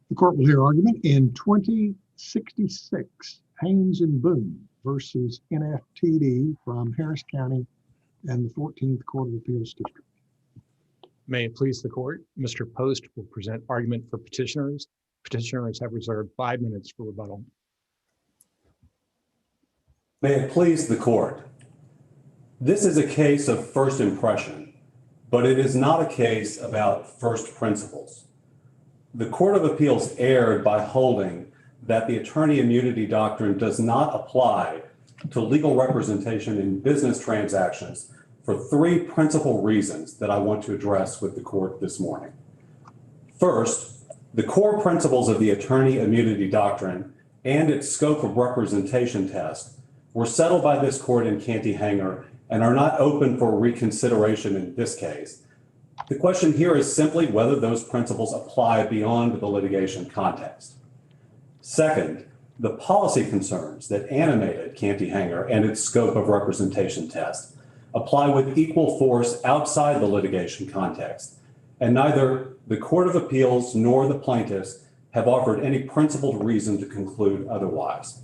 The court will hear argument in 2066, Haynes and Boone versus NFTD from Harris County and the 14th Court of Appeals District. May it please the court, Mr. Post will present argument for petitioners. Petitioners have reserved 5 minutes for rebuttal. May it please the court. This is a case of first impression, but it is not a case about first principles. The Court of Appeals erred by holding that the attorney immunity doctrine does not apply to legal representation in business transactions for three principal reasons that I want to address with the court this morning. First, the core principles of the attorney immunity doctrine and its scope of representation test were settled by this court in Canty-Hanger and are not open for reconsideration in this case. The question here is simply whether those principles apply beyond the litigation context. Second, the policy concerns that animated Canty-Hanger and its scope of representation test apply with equal force outside the litigation context, and neither the Court of Appeals nor the plaintiffs have offered any principled reason to conclude otherwise.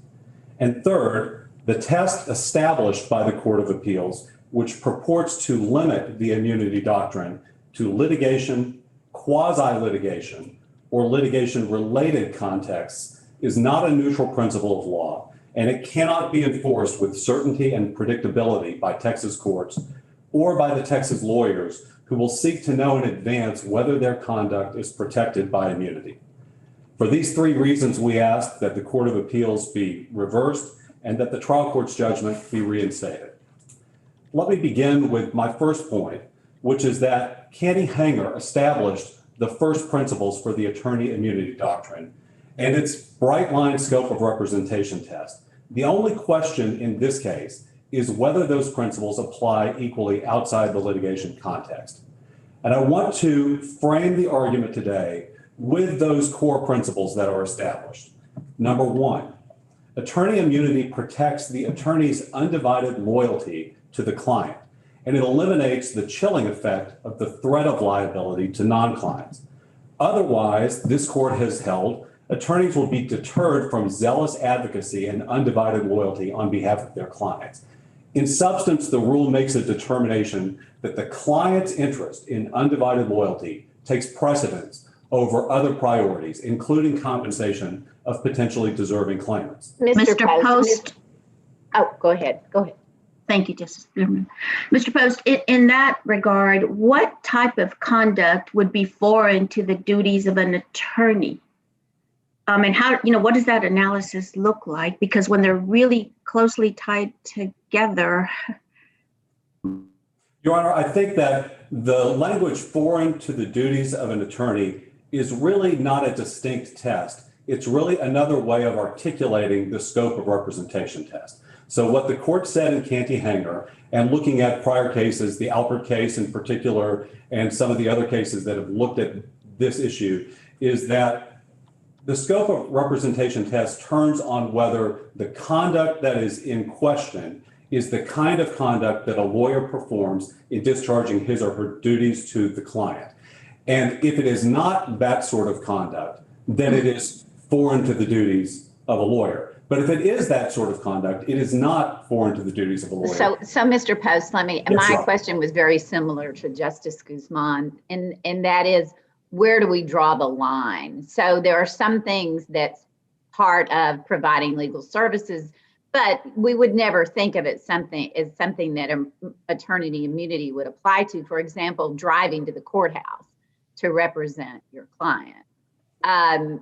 And third, the test established by the Court of Appeals, which purports to limit the immunity doctrine to litigation, quasi-litigation, or litigation-related contexts, is not a neutral principle of law, and it cannot be enforced with certainty and predictability by Texas courts or by the Texas lawyers who will seek to know in advance whether their conduct is protected by immunity. For these three reasons, we ask that the Court of Appeals be reversed and that the trial court's judgment be reinstated. Let me begin with my first point, which is that Canty-Hanger established the first principles for the attorney immunity doctrine and its bright line scope of representation test. The only question in this case is whether those principles apply equally outside the litigation context. And I want to frame the argument today with those core principles that are established. Number one, attorney immunity protects the attorney's undivided loyalty to the client, and it eliminates the chilling effect of the threat of liability to non-clients. Otherwise, this court has held, attorneys will be deterred from zealous advocacy and undivided loyalty on behalf of their clients. In substance, the rule makes a determination that the client's interest in undivided loyalty takes precedence over other priorities, including compensation of potentially deserving claimants. Mr. Post. Oh, go ahead. Go ahead. Thank you, Justice Boone. Mr. Post, in that regard, what type of conduct would be foreign to the duties of an attorney? And how, what does that analysis look like? Because when they're really closely tied together. Your Honor, I think that the language foreign to the duties of an attorney is really not a distinct test. It's really another way of articulating the scope of representation test. So what the court said in Canty-Hanger, and looking at prior cases, the Alpert case in particular, and some of the other cases that have looked at this issue, is that the scope of representation test turns on whether the conduct that is in question is the kind of conduct that a lawyer performs in discharging his or her duties to the client. And if it is not that sort of conduct, then it is foreign to the duties of a lawyer. But if it is that sort of conduct, it is not foreign to the duties of a lawyer. So Mr. Post, my right. question was very similar to Justice Guzman, and that is, where do we draw the line? So there are some things that's part of providing legal services, but we would never think of it as something that attorney immunity would apply to. For example, driving to the courthouse to represent your client.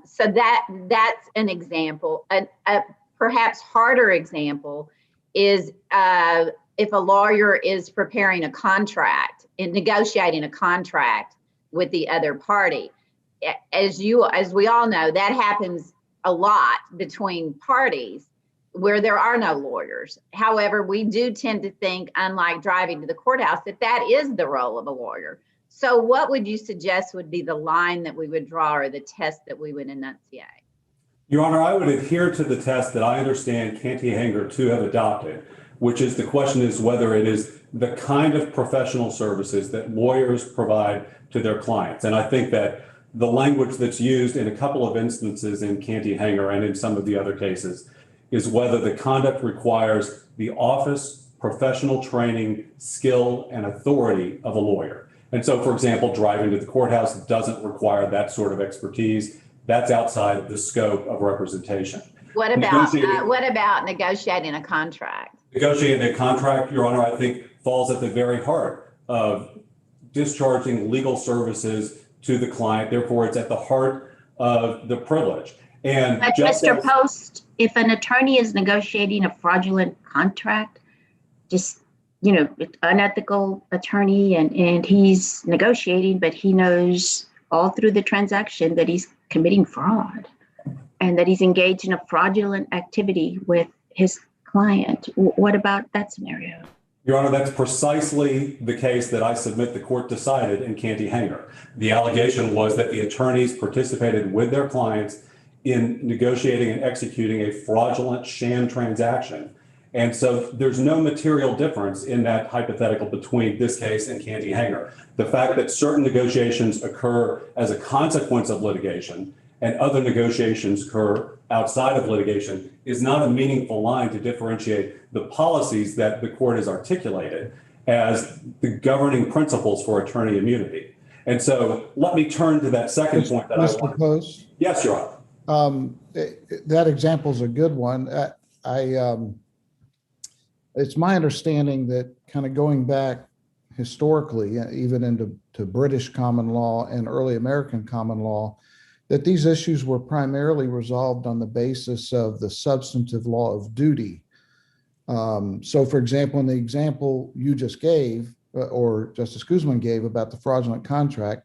So that's an example. A perhaps harder example is if a lawyer is preparing a contract and negotiating a contract with the other party. As we all know, that happens a lot between parties where there are no lawyers. However, we do tend to think, unlike driving to the courthouse, that is the role of a lawyer. So what would you suggest would be the line that we would draw or the test that we would enunciate? Your Honor, I would adhere to the test that I understand Canty-Hanger to have adopted, which is the question is whether it is the kind of professional services that lawyers provide to their clients. And I think that the language that's used in a couple of instances in Canty-Hanger and in some of the other cases is whether the conduct requires the office, professional training, skill, and authority of a lawyer. And so, for example, driving to the courthouse doesn't require that sort of expertise. That's outside of the scope of representation. What about negotiating a contract? Negotiating a contract, Your Honor, I think falls at the very heart of discharging legal services to the client. Therefore, it's at the heart of the privilege. And but Mr. Post, if an attorney is negotiating a fraudulent contract, just, unethical attorney, and he's negotiating, but he knows all through the transaction that he's committing fraud and that he's engaged in a fraudulent activity with his client. What about that scenario? Your Honor, that's precisely the case that I submit the court decided in Canty-Hanger. The allegation was that the attorneys participated with their clients in negotiating and executing a fraudulent sham transaction. And so there's no material difference in that hypothetical between this case and Canty-Hanger. The fact that certain negotiations occur as a consequence of litigation and other negotiations occur outside of litigation is not a meaningful line to differentiate the policies that the court has articulated as the governing principles for attorney immunity. And so let me turn to that second point that Mr. Post? Yes, Your Honor. That example is a good one. It's my understanding that kind of going back historically, even into British common law and early American common law, that these issues were primarily resolved on the basis of the substantive law of duty. So, for example, in the example you just gave, or Justice Guzman gave about the fraudulent contract,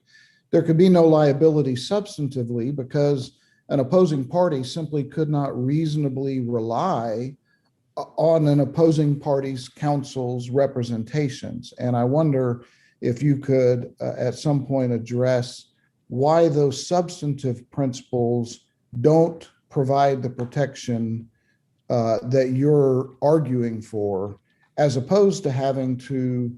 there could be no liability substantively because an opposing party simply could not reasonably rely on an opposing party's counsel's representations. And I wonder if you could at some point address why those substantive principles don't provide the protection that you're arguing for, as opposed to having to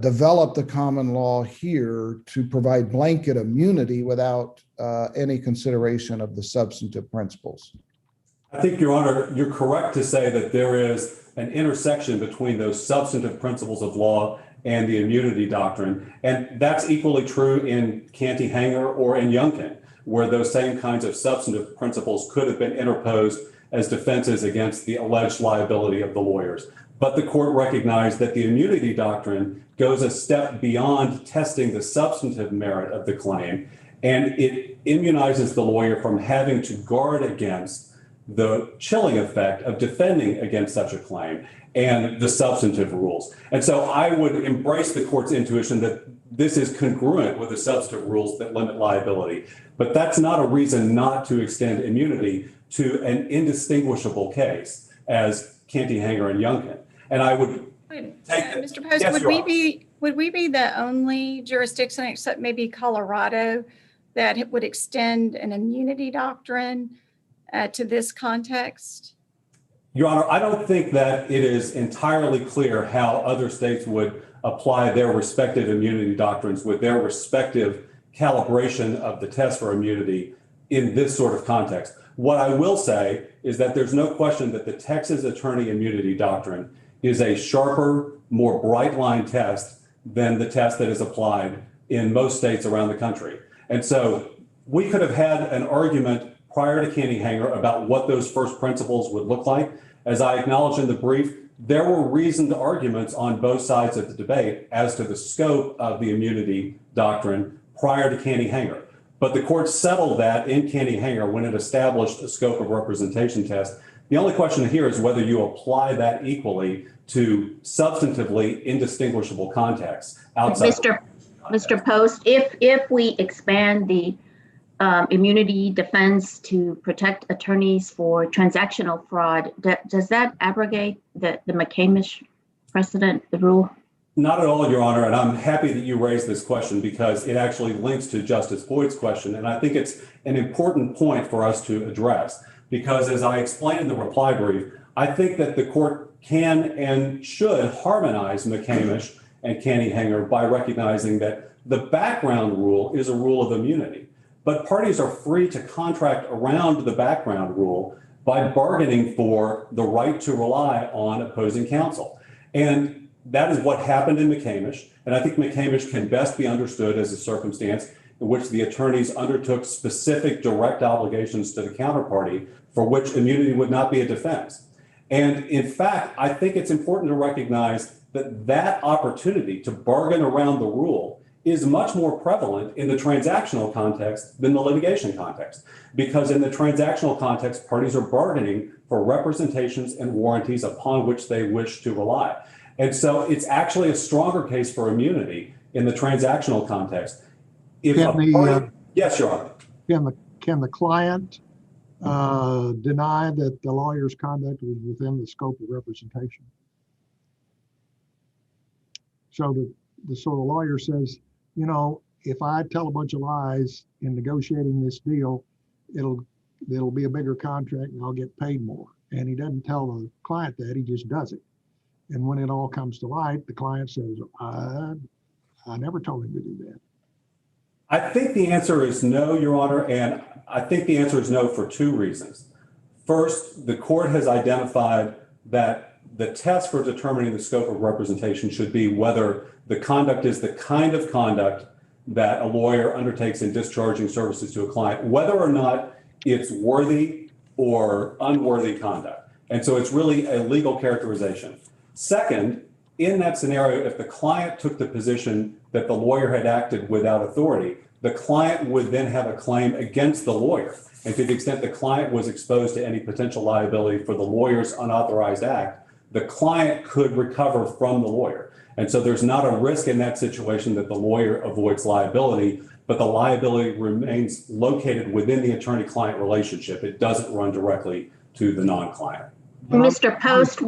develop the common law here to provide blanket immunity without any consideration of the substantive principles. I think, Your Honor, you're correct to say that there is an intersection between those substantive principles of law and the immunity doctrine. And that's equally true in Canty-Hanger or in Youngkin, where those same kinds of substantive principles could have been interposed as defenses against the alleged liability of the lawyers. But the court recognized that the immunity doctrine goes a step beyond testing the substantive merit of the claim, and it immunizes the lawyer from having to guard against the chilling effect of defending against such a claim and the substantive rules. And so I would embrace the court's intuition that this is congruent with the substantive rules that limit liability. But that's not a reason not to extend immunity to an indistinguishable case as Canty-Hanger and Youngkin. And I would Mr. Post, yes, would we be the only jurisdiction, except maybe Colorado, that would extend an immunity doctrine to this context? Your Honor, I don't think that it is entirely clear how other states would apply their respective immunity doctrines with their respective calibration of the test for immunity in this sort of context. What I will say is that there's no question that the Texas attorney immunity doctrine is a sharper, more bright line test than the test that is applied in most states around the country. And so we could have had an argument prior to Canty-Hanger about what those first principles would look like. As I acknowledged in the brief, there were reasoned arguments on both sides of the debate as to the scope of the immunity doctrine prior to Canty-Hanger. But the court settled that in Canty-Hanger when it established a scope of representation test. The only question here is whether you apply that equally to substantively indistinguishable contexts outside. Mr. Post, if we expand the immunity defense to protect attorneys for transactional fraud, does that abrogate the McCamish precedent, the rule? Not at all, Your Honor, and I'm happy that you raised this question because it actually links to Justice Boyd's question, and I think it's an important point for us to address because as I explained in the reply brief, I think that the court can and should harmonize McCamish and Canty-Hanger by recognizing that The background rule is a rule of immunity, but parties are free to contract around the background rule by bargaining for the right to rely on opposing counsel. And that is what happened in McCamish. And I think McCamish can best be understood as a circumstance in which the attorneys undertook specific direct obligations to the counterparty for which immunity would not be a defense. And in fact, I think it's important to recognize that that opportunity to bargain around the rule is much more prevalent in the transactional context than the litigation context. Because in the transactional context, parties are bargaining for representations and warranties upon which they wish to rely. And so it's actually a stronger case for immunity in the transactional context. If yes, Your Honor. Can the client deny that the lawyer's conduct was within the scope of representation? So the lawyer says, you know, if I tell a bunch of lies in negotiating this deal, it'll be a bigger contract and I'll get paid more. And he doesn't tell the client that, he just does it. And when it all comes to light, the client says, I never told him to do that. I think the answer is no, Your Honor, and I think the answer is no for two reasons. First, the court has identified that the test for determining the scope of representation should be whether the conduct is the kind of conduct that a lawyer undertakes in discharging services to a client, whether or not it's worthy or unworthy conduct. And so it's really a legal characterization. Second, in that scenario, if the client took the position that the lawyer had acted without authority, the client would then have a claim against the lawyer. And to the extent the client was exposed to any potential liability for the lawyer's unauthorized act, the client could recover from the lawyer. And so there's not a risk in that situation that the lawyer avoids liability, but the liability remains located within the attorney-client relationship. It doesn't run directly to the non-client. Mr. Post,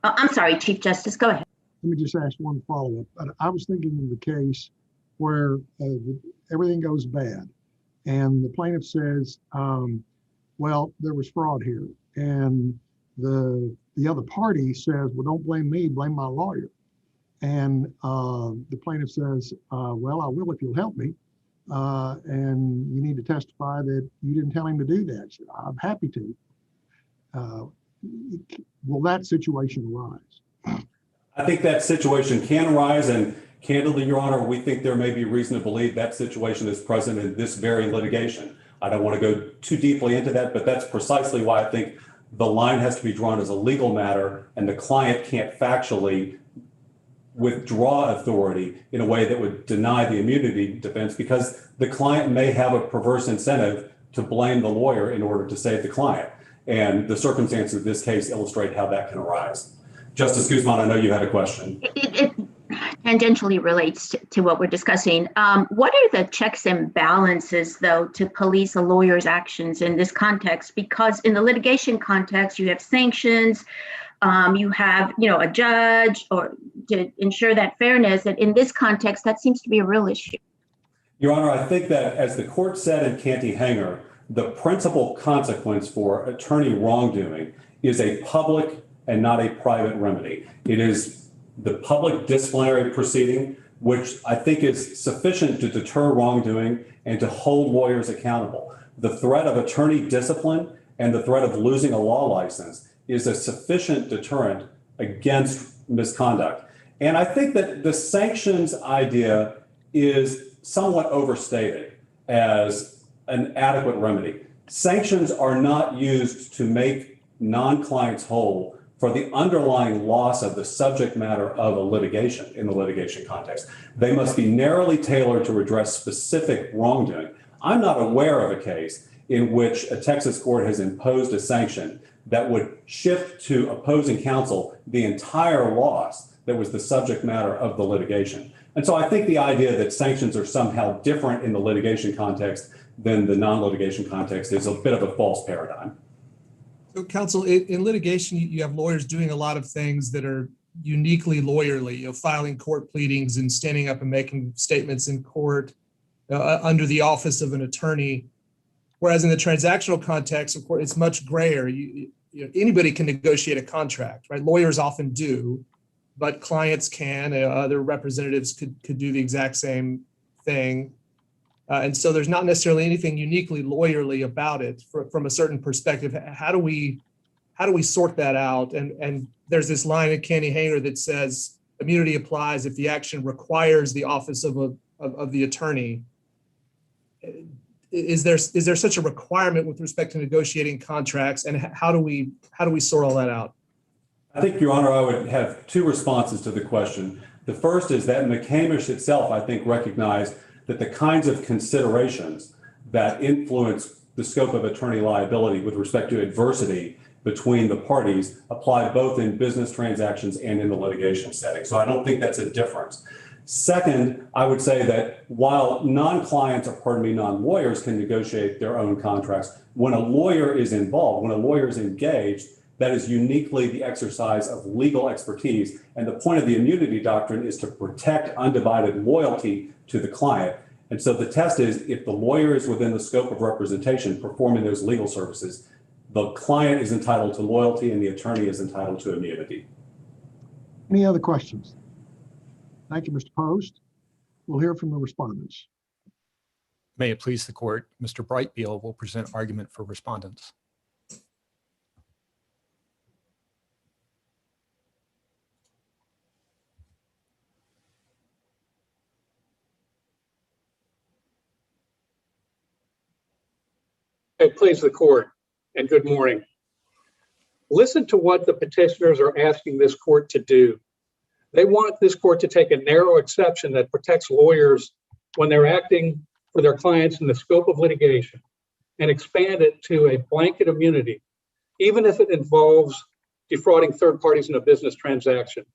I'm sorry, Chief Justice, go ahead. Let me just ask one follow-up. I was thinking of the case where everything goes bad and the plaintiff says, well, there was fraud here. And the other party says, well, don't blame me, blame my lawyer. And the plaintiff says, well, I will if you'll help me. And you need to testify that you didn't tell him to do that. So I'm happy to. Will that situation arise? I think that situation can arise, and candidly, Your Honor, we think there may be reason to believe that situation is present in this very litigation. I don't want to go too deeply into that, but that's precisely why I think the line has to be drawn as a legal matter, and the client can't factually withdraw authority in a way that would deny the immunity defense, because the client may have a perverse incentive to blame the lawyer in order to save the client. And the circumstances of this case illustrate how that can arise. Justice Guzman, I know you had a question. It tangentially relates to what we're discussing. What are the checks and balances, though, to police a lawyer's actions in this context? Because in the litigation context, you have sanctions, you have, a judge, or to ensure that fairness. And in this context, that seems to be a real issue. Your Honor, I think that, as the court said in Canty Hanger, the principal consequence for attorney wrongdoing is a public and not a private remedy. It is the public disciplinary proceeding, which I think is sufficient to deter wrongdoing and to hold lawyers accountable. The threat of attorney discipline and the threat of losing a law license is a sufficient deterrent against misconduct. And I think that the sanctions idea is somewhat overstated as an adequate remedy. Sanctions are not used to make non-clients whole for the underlying loss of the subject matter of a litigation in the litigation context. They must be narrowly tailored to redress specific wrongdoing. I'm not aware of a case in which a Texas court has imposed a sanction that would shift to opposing counsel the entire loss that was the subject matter of the litigation. And so I think the idea that sanctions are somehow different in the litigation context than the non-litigation context is a bit of a false paradigm. So, counsel, in litigation, you have lawyers doing a lot of things that are uniquely lawyerly, filing court pleadings and standing up and making statements in court under the office of an attorney. Whereas in the transactional context, of course, it's much grayer. Anybody can negotiate a contract, right? Lawyers often do, but clients can. Other representatives could do the exact same thing. And so there's not necessarily anything uniquely lawyerly about it from a certain perspective. How do we sort that out? And there's this line in Canty Hanger that says immunity applies if the action requires the office of the attorney. Is there such a requirement with respect to negotiating contracts, and how do we sort all that out? I think, Your Honor, I would have two responses to the question. The first is that McCamish itself, I think, recognized that the kinds of considerations that influence the scope of attorney liability with respect to adversity between the parties apply both in business transactions and in the litigation setting. So I don't think that's a difference. Second, I would say that while non-clients, or non-lawyers can negotiate their own contracts, when a lawyer is involved, when a lawyer is engaged, that is uniquely the exercise of legal expertise. And the point of the immunity doctrine is to protect undivided loyalty to the client. And so the test is, if the lawyer is within the scope of representation performing those legal services, the client is entitled to loyalty and the attorney is entitled to immunity. Any other questions? Thank you, Mr. Post. We'll hear from the respondents. May it please the court, Mr. Brightfield will present argument for respondents. It please the court, and good morning. Listen to what the petitioners are asking this court to do. They want this court to take a narrow exception that protects lawyers when they're acting for their clients in the scope of litigation and expand it to a blanket immunity, even if it involves defrauding third parties in a business transaction.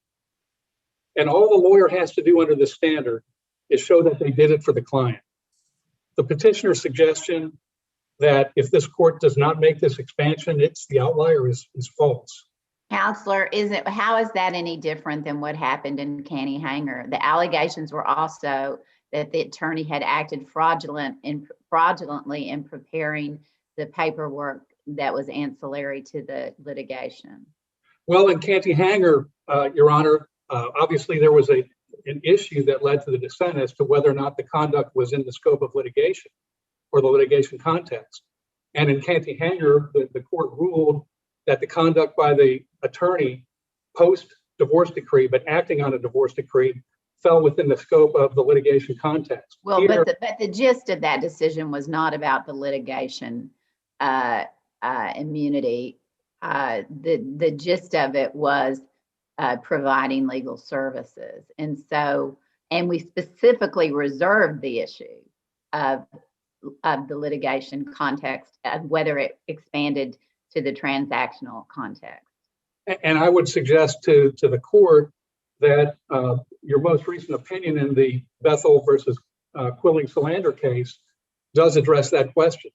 And all the lawyer has to do under this standard is show that they did it for the client. The petitioner's suggestion that if this court does not make this expansion, it's the outlier is false. Counselor, how is that any different than what happened in Canty Hanger? The allegations were also that the attorney had acted fraudulently in preparing the paperwork that was ancillary to the litigation. Well, in Canty Hanger, Your Honor, obviously there was an issue that led to the dissent as to whether or not the conduct was in the scope of litigation or the litigation context. And in Canty Hanger, the court ruled that the conduct by the attorney post-divorce decree, but acting on a divorce decree, fell within the scope of the litigation context. Well, here, but the gist of that decision was not about the litigation immunity. The gist of it was providing legal services. And we specifically reserved the issue of the litigation context, whether it expanded to the transactional context. And I would suggest to the court that your most recent opinion in the Bethel versus Quilling-Solander case does address that question.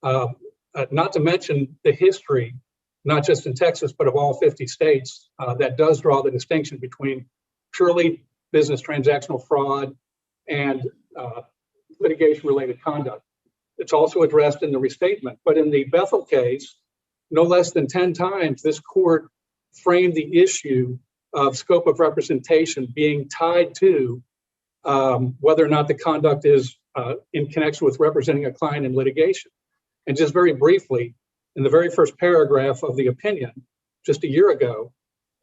Not to mention the history, not just in Texas, but of all 50 states, that does draw the distinction between purely business transactional fraud and litigation-related conduct. It's also addressed in the restatement. But in the Bethel case, no less than 10 times, this court framed the issue of scope of representation being tied to whether or not the conduct is in connection with representing a client in litigation. And just very briefly, in the very first paragraph of the opinion, just a year ago,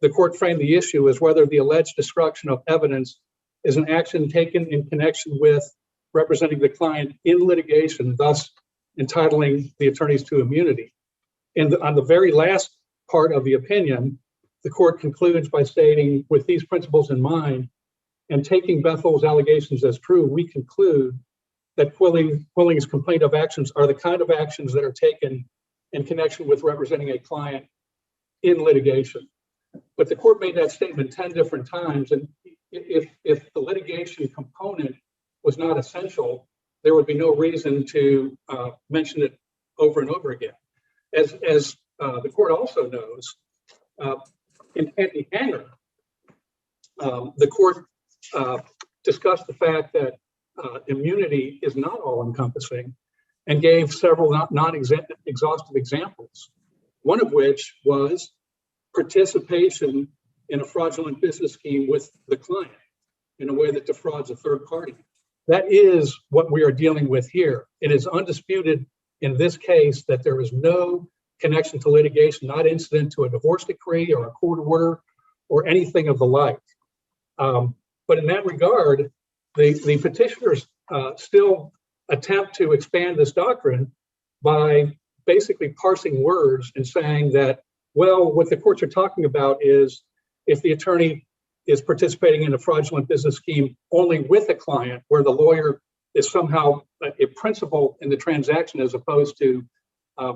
the court framed the issue as whether the alleged destruction of evidence is an action taken in connection with representing the client in litigation, thus entitling the attorneys to immunity. And on the very last part of the opinion, the court concludes by stating, with these principles in mind, and taking Bethel's allegations as true, we conclude that Quilling's complaint of actions are the kind of actions that are taken in connection with representing a client in litigation. But the court made that statement 10 different times, and if the litigation component was not essential, there would be no reason to mention it over and over again. As the court also knows, in Canty Hanger, the court discussed the fact that immunity is not all-encompassing and gave several non-exhaustive examples, one of which was participation in a fraudulent business scheme with the client in a way that defrauds a third party. that is what we are dealing with here. It is undisputed in this case that there is no connection to litigation, not incident to a divorce decree or a court order or anything of the like. But in that regard, the petitioners still attempt to expand this doctrine by basically parsing words and saying that, well, what the courts are talking about is if the attorney is participating in a fraudulent business scheme only with a client, where the lawyer is somehow a principal in the transaction as opposed to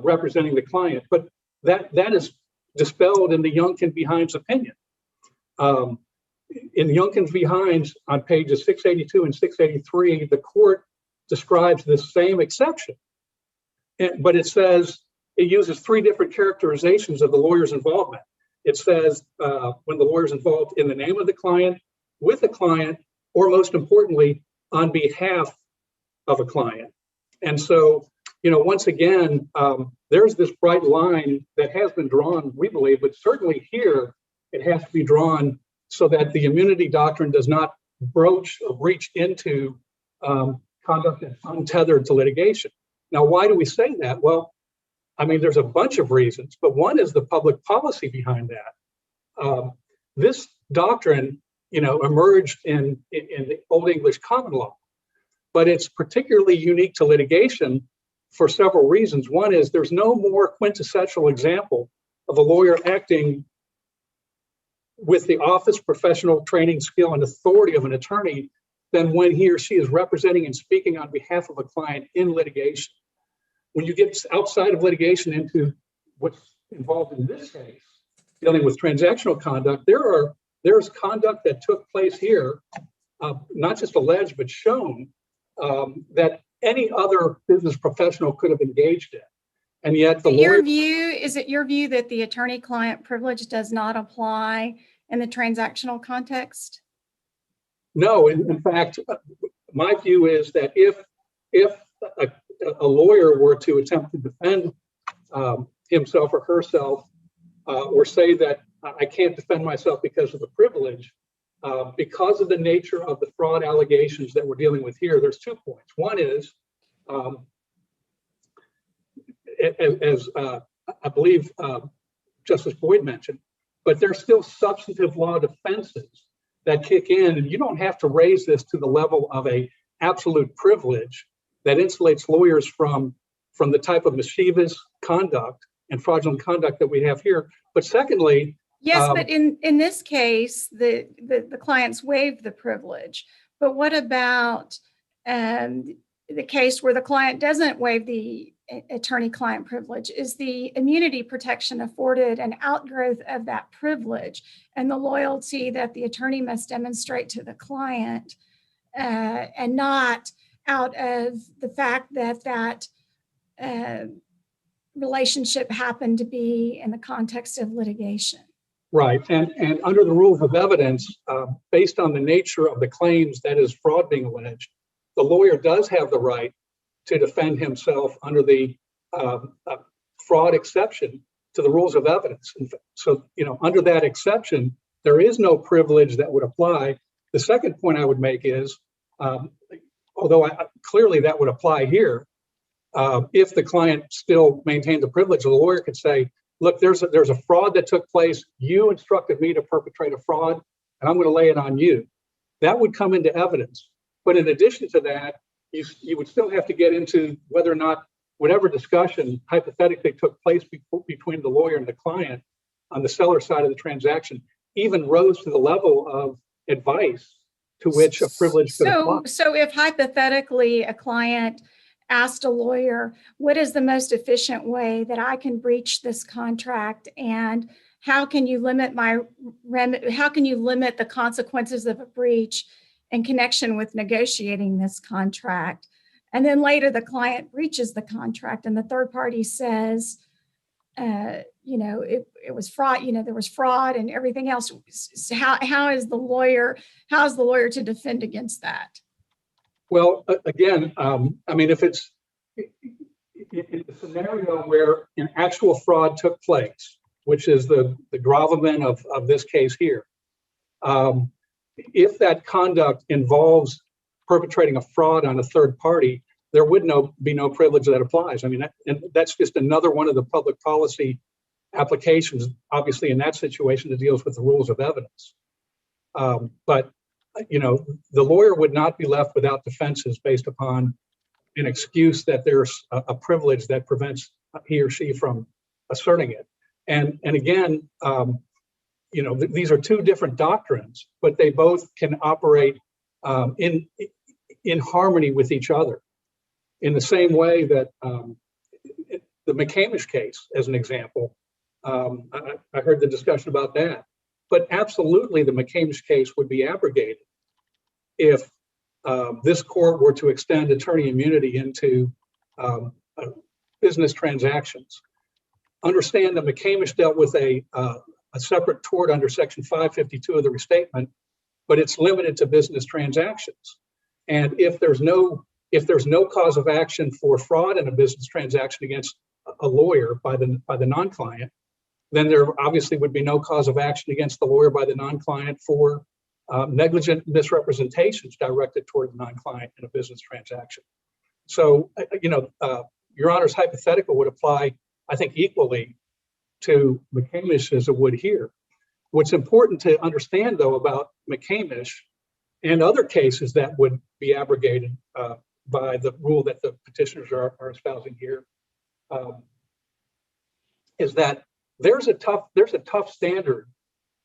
representing the client. But that is dispelled in the Youngkin v. Haynes opinion. In Youngkin v. Haynes, on pages 682 and 683, the court describes this same exception. But it says, it uses three different characterizations of the lawyer's involvement. It says when the lawyer's involved in the name of the client, with a client, or most importantly, on behalf of a client. And so, once again, there's this bright line that has been drawn, we believe, but certainly here it has to be drawn so that the immunity doctrine does not broach or reach into conduct that's untethered to litigation. Now, why do we say that? Well, I mean, there's a bunch of reasons, but one is the public policy behind that. This doctrine, emerged in the Old English common law, but it's particularly unique to litigation for several reasons. One is there's no more quintessential example of a lawyer acting with the office, professional training, skill, and authority of an attorney than when he or she is representing and speaking on behalf of a client in litigation. When you get outside of litigation into what's involved in this case, dealing with transactional conduct, there's conduct that took place here, not just alleged, but shown that any other business professional could have engaged in. And yet the lawyer— Is it your view that the attorney-client privilege does not apply in the transactional context? No, in fact, my view is that if a lawyer were to attempt to defend himself or herself, or say that I can't defend myself because of the privilege, because of the nature of the fraud allegations that we're dealing with here, there's 2 points. One is, as I believe Justice Boyd mentioned, but there's still substantive law defenses that kick in, and you don't have to raise this to the level of a absolute privilege that insulates lawyers from the type of mischievous conduct and fraudulent conduct that we have here. But secondly— Yes, but in this case, the clients waived the privilege. But what about the case where the client doesn't waive the attorney-client privilege? Is the immunity protection afforded an outgrowth of that privilege and the loyalty that the attorney must demonstrate to the client, and not out of the fact that relationship happened to be in the context of litigation? Right, and under the rules of evidence, based on the nature of the claims that is fraud being alleged, the lawyer does have the right to defend himself under the fraud exception to the rules of evidence. So, under that exception, there is no privilege that would apply. The second point I would make is, although clearly that would apply here, if the client still maintained the privilege, the lawyer could say, look, there's a fraud that took place. You instructed me to perpetrate a fraud, and I'm going to lay it on you. That would come into evidence. But in addition to that, you would still have to get into whether or not whatever discussion hypothetically took place between the lawyer and the client on the seller side of the transaction even rose to the level of advice to which a privilege could apply. So if hypothetically a client asked a lawyer, what is the most efficient way that I can breach this contract, and how can you limit the consequences of a breach in connection with negotiating this contract? And then later the client breaches the contract and the third party says, it was fraud, there was fraud and everything else. How is the lawyer to defend against that? Well, again, if it's in a scenario where an actual fraud took place, which is the gravamen of this case here, if that conduct involves perpetrating a fraud on a third party, there would be no privilege that applies. I mean, and that's just another one of the public policy applications, obviously in that situation, that deals with the rules of evidence. But, you know, the lawyer would not be left without defenses based upon an excuse that there's a privilege that prevents he or she from asserting it. And again, you know, these are two different doctrines, but they both can operate in harmony with each other. In the same way that the McCamish case, as an example, I heard the discussion about that, but absolutely the McCamish case would be abrogated if this court were to extend attorney immunity into business transactions. Understand that McCamish dealt with a separate tort under Section 552 of the restatement, but it's limited to business transactions. And if there's no cause of action for fraud in a business transaction against a lawyer by the non-client, then there obviously would be no cause of action against the lawyer by the non-client for negligent misrepresentations directed toward the non-client in a business transaction. So, you know, Your Honor's hypothetical would apply, I think, equally to McCamish as it would here. What's important to understand, though, about McCamish and other cases that would be abrogated by the rule that the petitioners are espousing here, is that there's a tough standard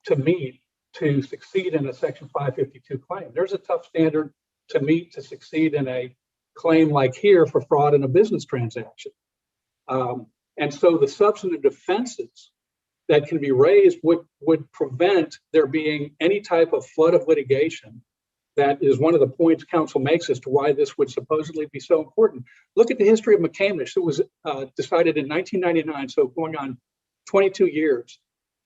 to meet to succeed in a Section 552 claim. There's a tough standard to meet to succeed in a claim like here for fraud in a business transaction. And so the substantive defenses that can be raised would prevent there being any type of flood of litigation. That is one of the points counsel makes as to why this would supposedly be so important. Look at the history of McCamish. It was decided in 1999, so going on 22 years.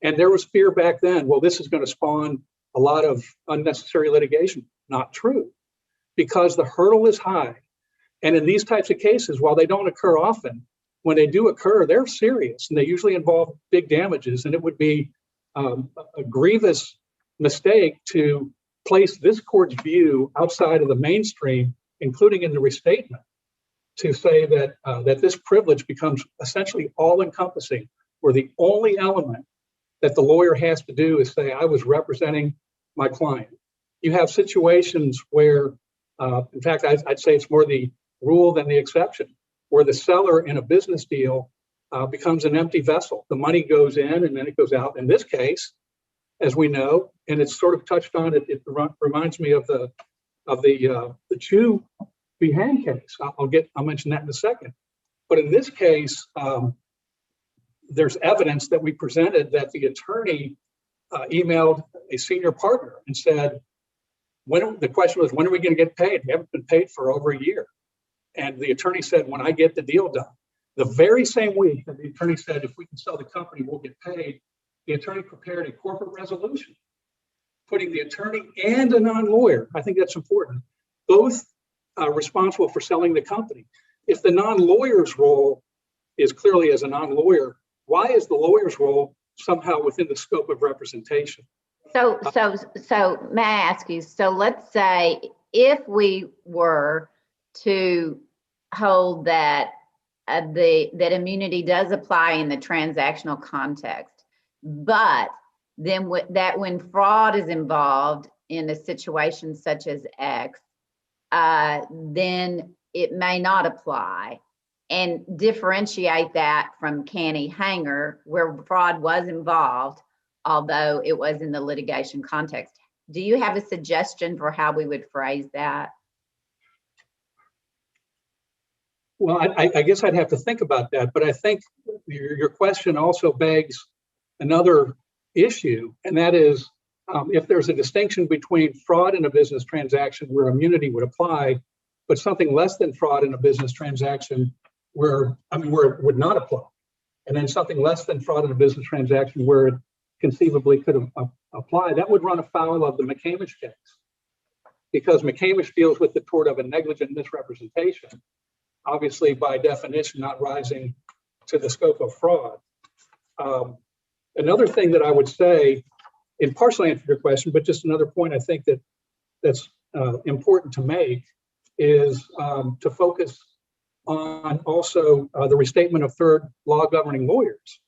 And there was fear back then, well, this is going to spawn a lot of unnecessary litigation. Not true, because the hurdle is high. And in these types of cases, while they don't occur often, when they do occur, they're serious and they usually involve big damages. And it would be a grievous mistake to place this court's view outside of the mainstream, including in the restatement, to say that that this privilege becomes essentially all-encompassing, where the only element that the lawyer has to do is say, I was representing my client. You have situations where, in fact, I'd say it's more the rule than the exception, where the seller in a business deal becomes an empty vessel. The money goes in and then it goes out. In this case, as we know, and it's sort of touched on, it reminds me of the Chu v. Han case. I'll mention that in a second. But in this case, there's evidence that we presented that the attorney emailed a senior partner and said, the question was, when are we going to get paid? We haven't been paid for over a year. And the attorney said, when I get the deal done. The very same week that the attorney said, if we can sell the company, we'll get paid, the attorney prepared a corporate resolution, putting the attorney and a non-lawyer, I think that's important, both responsible for selling the company. If the non-lawyer's role is clearly as a non-lawyer, why is the lawyer's role somehow within the scope of representation? So may I ask you, so let's say if we were to hold that that immunity does apply in the transactional context, but then that when fraud is involved in a situation such as X, then it may not apply, and differentiate that from Canny Hanger, where fraud was involved, although it was in the litigation context. Do you have a suggestion for how we would phrase that? Well, I guess I'd have to think about that, but I think your question also begs another issue, and that is if there's a distinction between fraud in a business transaction where immunity would apply, but something less than fraud in a business transaction where it would not apply, and then something less than fraud in a business transaction where it conceivably could apply, that would run afoul of the McCamish case, because McCamish deals with the tort of a negligent misrepresentation, obviously by definition not rising to the scope of fraud. Another thing that I would say, and partially answer your question, but just another point I think that's important to make is to focus on also the restatement of third law governing lawyers.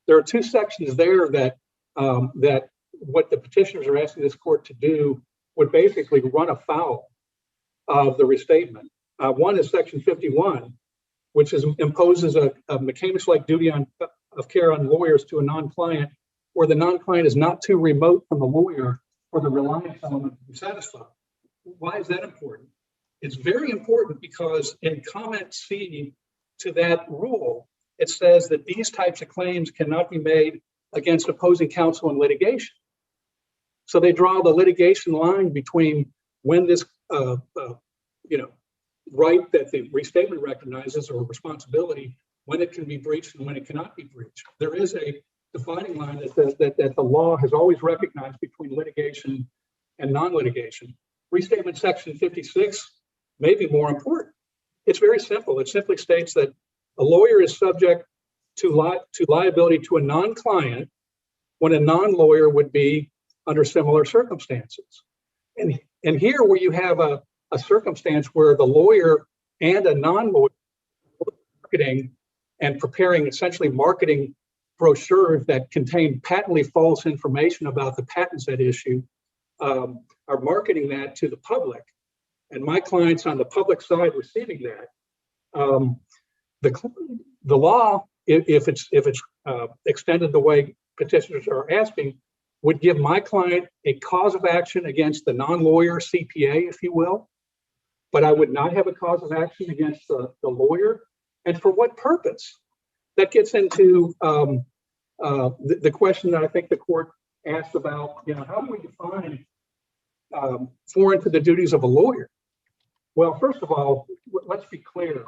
There are two sections there that that what the petitioners are asking this court to do would basically run afoul of the restatement. One is section 51, which imposes a McCamish-like duty of care on lawyers to a non-client where the non-client is not too remote from the lawyer for the reliance element to be satisfied. Why is that important? It's very important because in comment C to that rule, it says that these types of claims cannot be made against opposing counsel in litigation. So they draw the litigation line between when this right that the restatement recognizes or responsibility, when it can be breached and when it cannot be breached. There is a defining line that says that the law has always recognized between litigation and non-litigation. Restatement section 56 may be more important. It's very simple. It simply states that a lawyer is subject to liability to a non-client when a non-lawyer would be under similar circumstances. And here where you have a circumstance where the lawyer and a non-lawyer marketing and preparing essentially marketing brochures that contain patently false information about the patents at issue are marketing that to the public. And my clients on the public side receiving that, the law, if it's extended the way petitioners are asking, would give my client a cause of action against the non-lawyer CPA, if you will, but I would not have a cause of action against the lawyer. And for what purpose? That gets into the question that I think the court asked about, how do we define foreign to the duties of a lawyer? Well, first of all, let's be clear.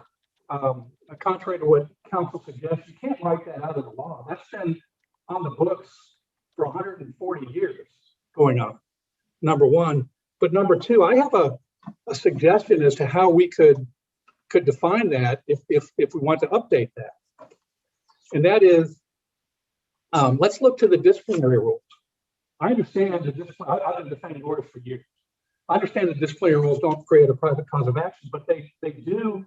Contrary to what counsel suggests, you can't write that out of the law. That's been on the books for 140 years going on, number one. But number two, I have a suggestion as to how we could define that if we want to update that. And that is, let's look to the disciplinary rules. I understand that I've been defending lawyers for years. I understand that disciplinary rules don't create a private cause of action, but they do,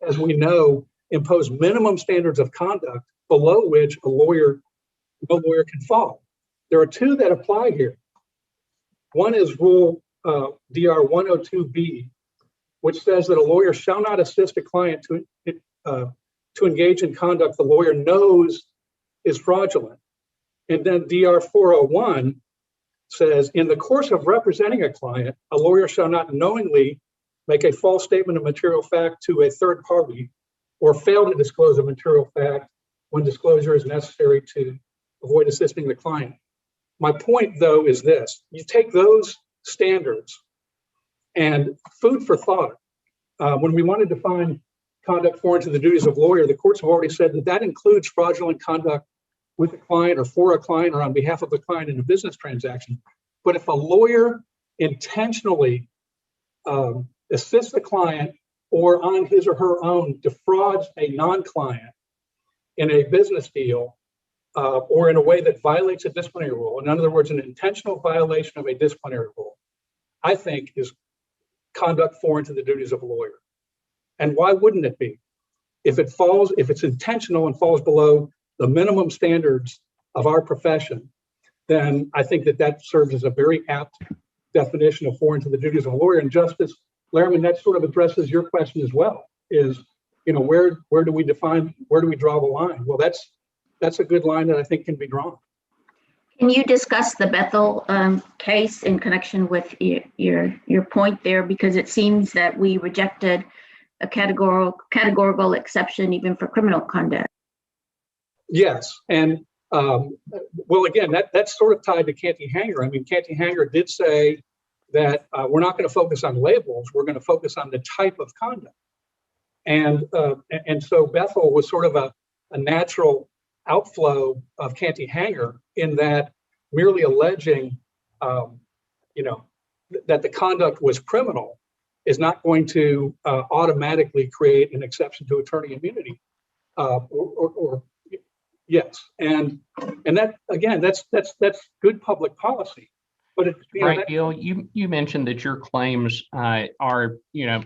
as we know, impose minimum standards of conduct below which no lawyer can fall. There are two that apply here. One is Rule DR 102B, which says that a lawyer shall not assist a client to engage in conduct the lawyer knows is fraudulent. And then DR 401 says, in the course of representing a client, a lawyer shall not knowingly make a false statement of material fact to a third party or fail to disclose a material fact when disclosure is necessary to avoid assisting the client. My point, though, is this. You take those standards and food for thought. When we want to define conduct foreign to the duties of lawyer, the courts have already said that that includes fraudulent conduct with a client or for a client or on behalf of a client in a business transaction. But if a lawyer intentionally assists the client or on his or her own defrauds a non-client in a business deal or in a way that violates a disciplinary rule, in other words, an intentional violation of a disciplinary rule, I think is conduct foreign to the duties of a lawyer. And why wouldn't it be? If it's intentional and falls below the minimum standards of our profession, then I think that serves as a very apt definition of foreign to the duties of a lawyer. And Justice Lehrman, that sort of addresses your question as well, is, where do we draw the line? Well, that's a good line that I think can be drawn. Can you discuss the Bethel case in connection with your point there? Because it seems that we rejected a categorical exception even for criminal conduct. Yes, and well, again, that's sort of tied to Canty-Hanger. I mean, Canty-Hanger did say that we're not going to focus on labels, we're going to focus on the type of conduct. And so Bethel was sort of a natural outflow of Canty-Hanger in that merely alleging, that the conduct was criminal is not going to automatically create an exception to attorney immunity. Yes, and that again, that's good public policy. But it, Right, Bill, you mentioned that your claims are, a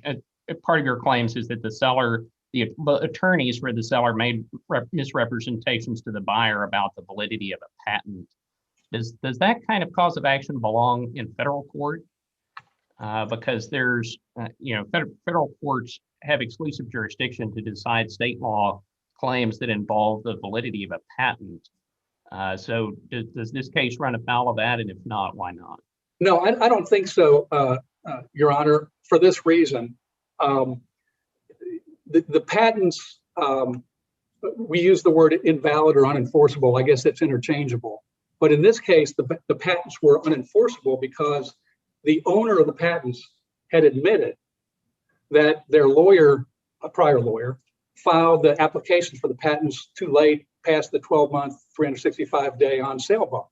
part of your claims is that the attorneys for the seller made misrepresentations to the buyer about the validity of a patent. Does that kind of cause of action belong in federal court? Because there's, federal courts have exclusive jurisdiction to decide state law claims that involve the validity of a patent. So does this case run afoul of that? And if not, why not? No, I don't think so, Your Honor, for this reason. The patents, we use the word invalid or unenforceable. I guess it's interchangeable. But in this case, the patents were unenforceable because the owner of the patents had admitted that their lawyer, a prior lawyer, filed the applications for the patents too late, past the 12-month, 365-day on sale bar.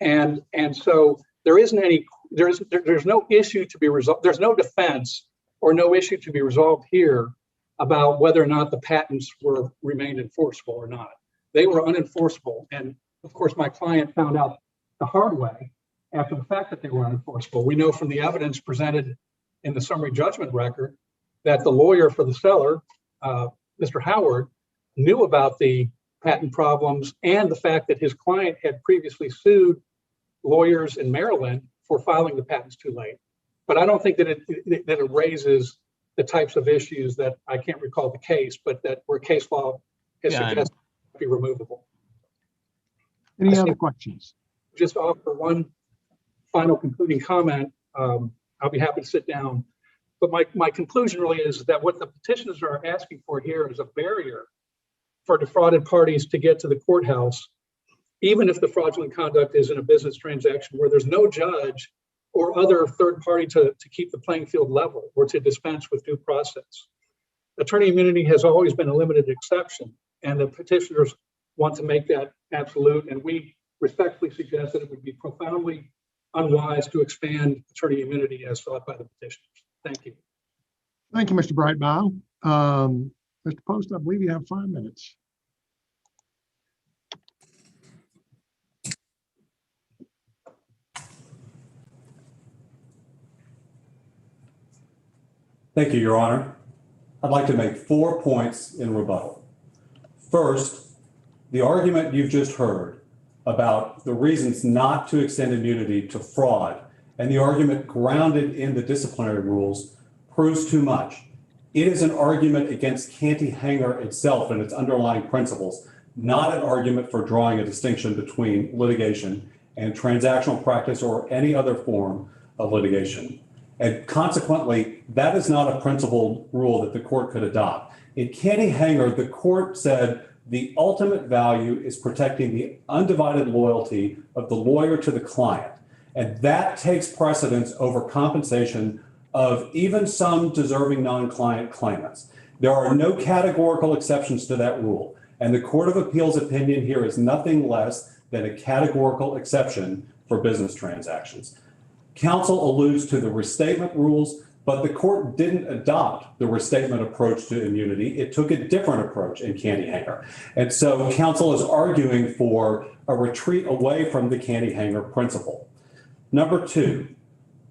And so there isn't any, there's no issue to be resolved. There's no defense or no issue to be resolved here about whether or not the patents remained enforceable or not. They were unenforceable. And of course, my client found out the hard way after the fact that they were unenforceable. We know from the evidence presented in the summary judgment record that the lawyer for the seller, Mr. Howard, knew about the patent problems and the fact that his client had previously sued lawyers in Maryland for filing the patents too late. But I don't think that it raises the types of issues that I can't recall the case, but that where case law has suggested be removable. Any other questions? Just offer one final concluding comment. I'll be happy to sit down. But my conclusion really is that what the petitioners are asking for here is a barrier for defrauded parties to get to the courthouse, even if the fraudulent conduct is in a business transaction where there's no judge or other third party to keep the playing field level or to dispense with due process. Attorney immunity has always been a limited exception, and the petitioners want to make that absolute, and we respectfully suggest that it would be profoundly unwise to expand attorney immunity as sought by the petitioners. Thank you. Thank you, Mr. Brightbow. Mr. Post, I believe you have 5 minutes. Thank you, Your Honor. I'd like to make 4 points in rebuttal. First, the argument you've just heard about the reasons not to extend immunity to fraud and the argument grounded in the disciplinary rules proves too much. It is an argument against Canty-Hanger itself and its underlying principles, not an argument for drawing a distinction between litigation and transactional practice or any other form of litigation. And consequently, that is not a principled rule that the court could adopt. In Canty-Hanger, the court said the ultimate value is protecting the undivided loyalty of the lawyer to the client. And that takes precedence over compensation of even some deserving non-client claimants. There are no categorical exceptions to that rule. And the Court of Appeals opinion here is nothing less than a categorical exception for business transactions. Counsel alludes to the restatement rules, but the court didn't adopt the restatement approach to immunity. It took a different approach in Canty-Hanger. And so counsel is arguing for a retreat away from the Canty-Hanger principle. Number 2,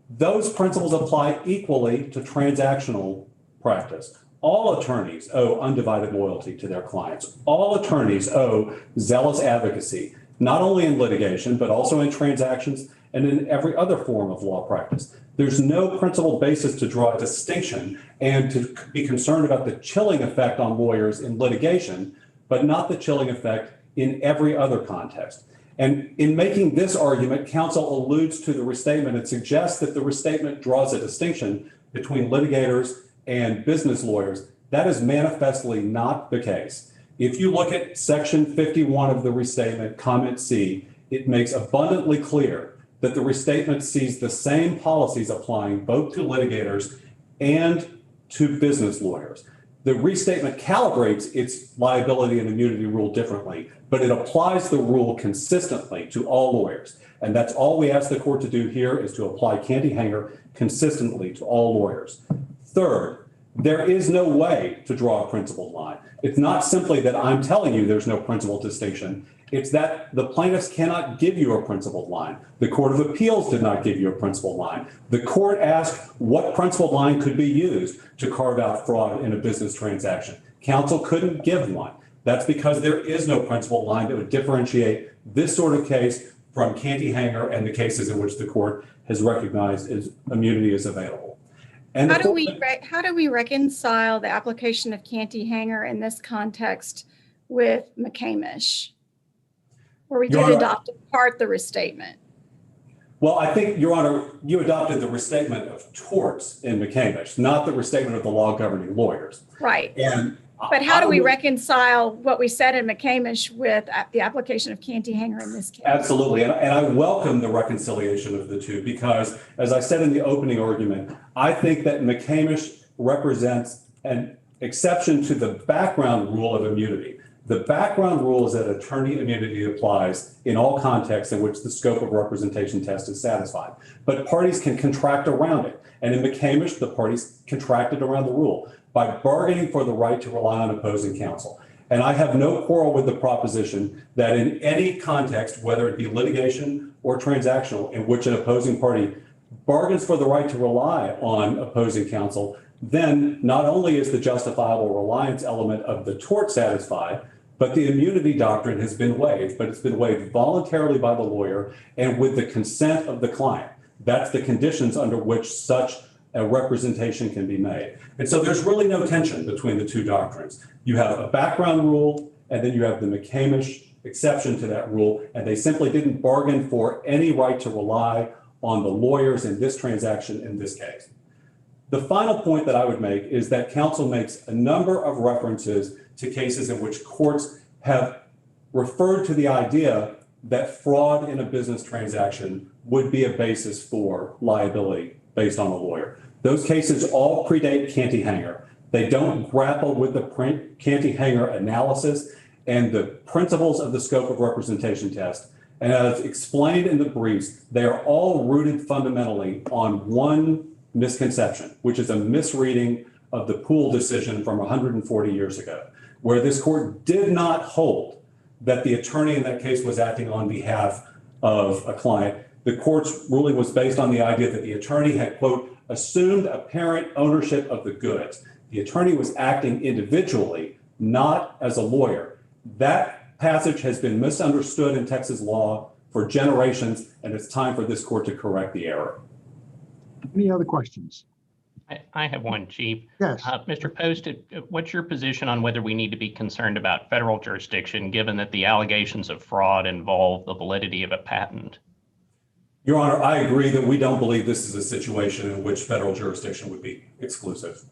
those principles apply equally to transactional practice. All attorneys owe undivided loyalty to their clients. All attorneys owe zealous advocacy, not only in litigation, but also in transactions and in every other form of law practice. There's no principled basis to draw a distinction and to be concerned about the chilling effect on lawyers in litigation, but not the chilling effect in every other context. And in making this argument, counsel alludes to the restatement and suggests that the restatement draws a distinction between litigators and business lawyers. That is manifestly not the case. If you look at section 51 of the restatement, comment C, it makes abundantly clear that the restatement sees the same policies applying both to litigators and to business lawyers. The restatement calibrates its liability and immunity rule differently, but it applies the rule consistently to all lawyers. And that's all we ask the court to do here, is to apply Canty-Hanger consistently to all lawyers. Third, there is no way to draw a principled line. It's not simply that I'm telling you there's no principled distinction. It's that the plaintiffs cannot give you a principled line. The Court of Appeals did not give you a principled line. The court asked what principled line could be used to carve out fraud in a business transaction. Counsel couldn't give one. That's because there is no principled line that would differentiate this sort of case from Canty-Hanger and the cases in which the court has recognized as immunity is available. And how do we reconcile the application of Canty-Hanger in this context with McCamish, where we did adopt in part the restatement? Well, I think, Your Honor, you adopted the restatement of torts in McCamish, not the restatement of the law governing lawyers. Right. And but how do we reconcile what we said in McCamish with the application of Canty-Hanger in this case? Absolutely. And I welcome the reconciliation of the two because, as I said in the opening argument, I think that McCamish represents an exception to the background rule of immunity. The background rule is that attorney immunity applies in all contexts in which the scope of representation test is satisfied. But parties can contract around it. And in McCamish, the parties contracted around the rule by bargaining for the right to rely on opposing counsel. And I have no quarrel with the proposition that in any context, whether it be litigation or transactional, in which an opposing party bargains for the right to rely on opposing counsel, then not only is the justifiable reliance element of the tort satisfied, but the immunity doctrine has been waived, but it's been waived voluntarily by the lawyer and with the consent of the client. That's the conditions under which such a representation can be made. And so there's really no tension between the two doctrines. You have a background rule, and then you have the McCamish exception to that rule, and they simply didn't bargain for any right to rely on the lawyers in this transaction in this case. The final point that I would make is that counsel makes a number of references to cases in which courts have referred to the idea that fraud in a business transaction would be a basis for liability based on a lawyer. Those cases all predate Canty-Hanger. They don't grapple with the Canty-Hanger analysis and the principles of the scope of representation test. And as explained in the briefs, they are all rooted fundamentally on one misconception, which is a misreading of the Poole decision from 140 years ago, where this court did not hold that the attorney in that case was acting on behalf of a client. The court's ruling was based on the idea that the attorney had, quote, assumed apparent ownership of the goods. The attorney was acting individually, not as a lawyer. That passage has been misunderstood in Texas law for generations, and it's time for this court to correct the error. Any other questions? I have one, Chief. Yes. Mr. Post, what's your position on whether we need to be concerned about federal jurisdiction, given that the allegations of fraud involve the validity of a patent? Your Honor, I agree that we don't believe this is a situation in which federal jurisdiction would be exclusive.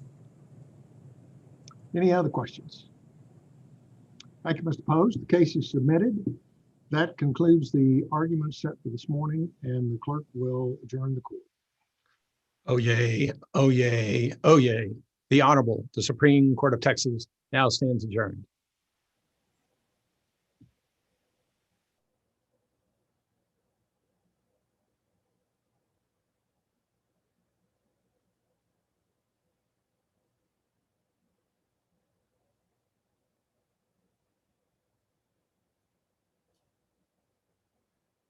Any other questions? Thank you, Mr. Post. The case is submitted. That concludes the argument set for this morning, and the clerk will adjourn the court. Oh, yay. Oh, yay. Oh, yay. The Honorable, the Supreme Court of Texas now stands adjourned.